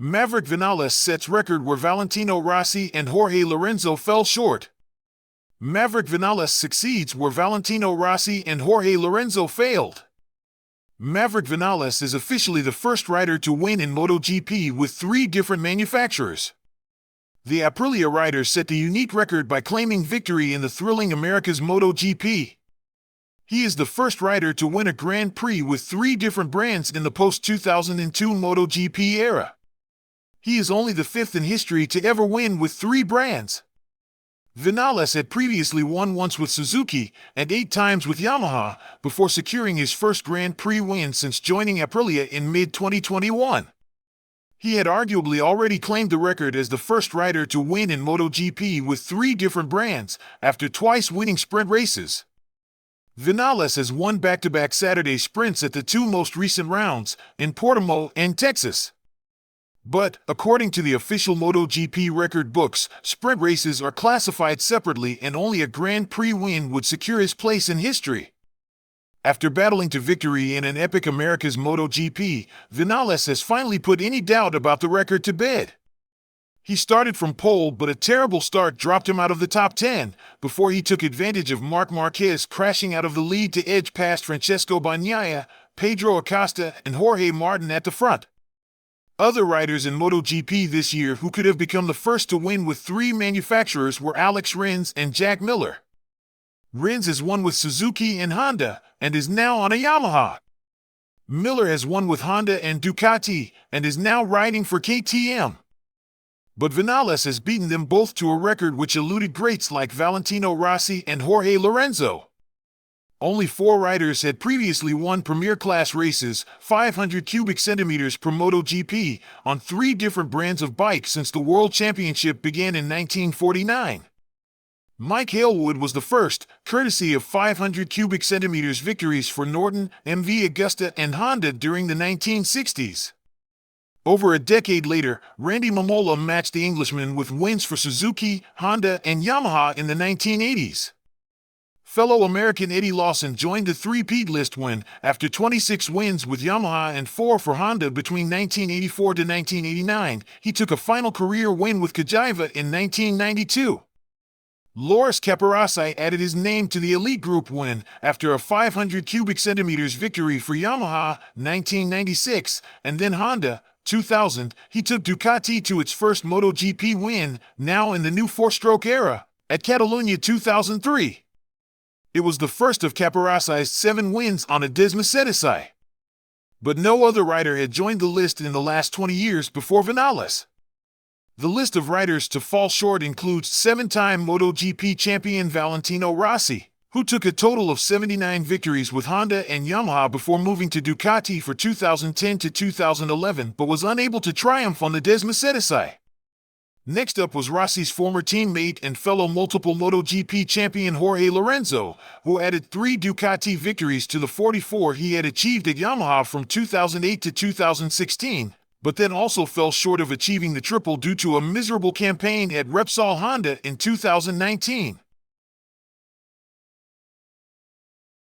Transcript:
Maverick Vin sets record where Valentino Rossi and Jorge Lorenzo fell short. Maverick Vin succeeds where Valentino Rossi and Jorge Lorenzo failed. Maverick Vin is officially the first rider to win in MotoGP with 3 different manufacturers. The Aprilia rider set the unique record by claiming victory in the thrilling America's MotoGP. He is the first rider to win a Grand Prix with 3 different brands in the post-2002 MotoGP era. He is only the 5th in history to ever win with 3 brands. Vin had previously won once with Suzuki and 8 times with Yamaha before securing his first Grand Prix win since joining Aprilia in mid-2021. He had arguably already claimed the record as the first rider to win in MotoGP with 3 different brands after twice winning sprint races. Vin has won back-to-back Saturday sprints at the 2 most recent rounds in Portimao and Texas. But, according to the official MotoGP record books, sprint races are classified separately and only a Grand Prix win would secure his place in history. After battling to victory in an epic America's MotoGP, Vin has finally put any doubt about the record to bed. He started from pole, but a terrible start dropped him out of the top 10 before he took advantage of Marc Marquez crashing out of the lead to edge past Francesco Bagnaia, Pedro Acosta, and Jorge Martin at the front. Other riders in MotoGP this year who could have become the first to win with 3 manufacturers were Alex Rins and Jack Miller. Rins has won with Suzuki and Honda and is now on a Yamaha. Miller has won with Honda and Ducati and is now riding for KTM. But Vin has beaten them both to a record which eluded greats like Valentino Rossi and Jorge Lorenzo. Only 4 riders had previously won Premier Class races, 500 cubic centimeters per MotoGP, on 3 different brands of bike since the World Championship began in 1949. Mike Halewood was the first, courtesy of 500 cubic centimeters victories for Norton, MV Agusta, and Honda during the 1960s. Over a decade later, Randy Mamola matched the Englishman with wins for Suzuki, Honda, and Yamaha in the 1980s. Fellow American Eddie Lawson joined the three-peat list when, after 26 wins with Yamaha and 4 for Honda between 1984 to 1989, he took a final career win with Cagiva in 1992. Loris Capirossi added his name to the elite group when, after a 500 cubic centimeters victory for Yamaha, 1996, and then Honda, 2000, he took Ducati to its first MotoGP win, now in the new 4-stroke era, at Catalunya 2003. It was the first of Capirossi's 7 wins on a Desmosedici. But no other rider had joined the list in the last 20 years before Vin. The list of riders to fall short includes 7-time MotoGP champion Valentino Rossi, who took a total of 79 victories with Honda and Yamaha before moving to Ducati for 2010 to 2011 but was unable to triumph on the Desmosedici. Next up was Rossi's former teammate and fellow multiple MotoGP champion Jorge Lorenzo, who added 3 Ducati victories to the 44 he had achieved at Yamaha from 2008 to 2016, but then also fell short of achieving the triple due to a miserable campaign at Repsol Honda in 2019.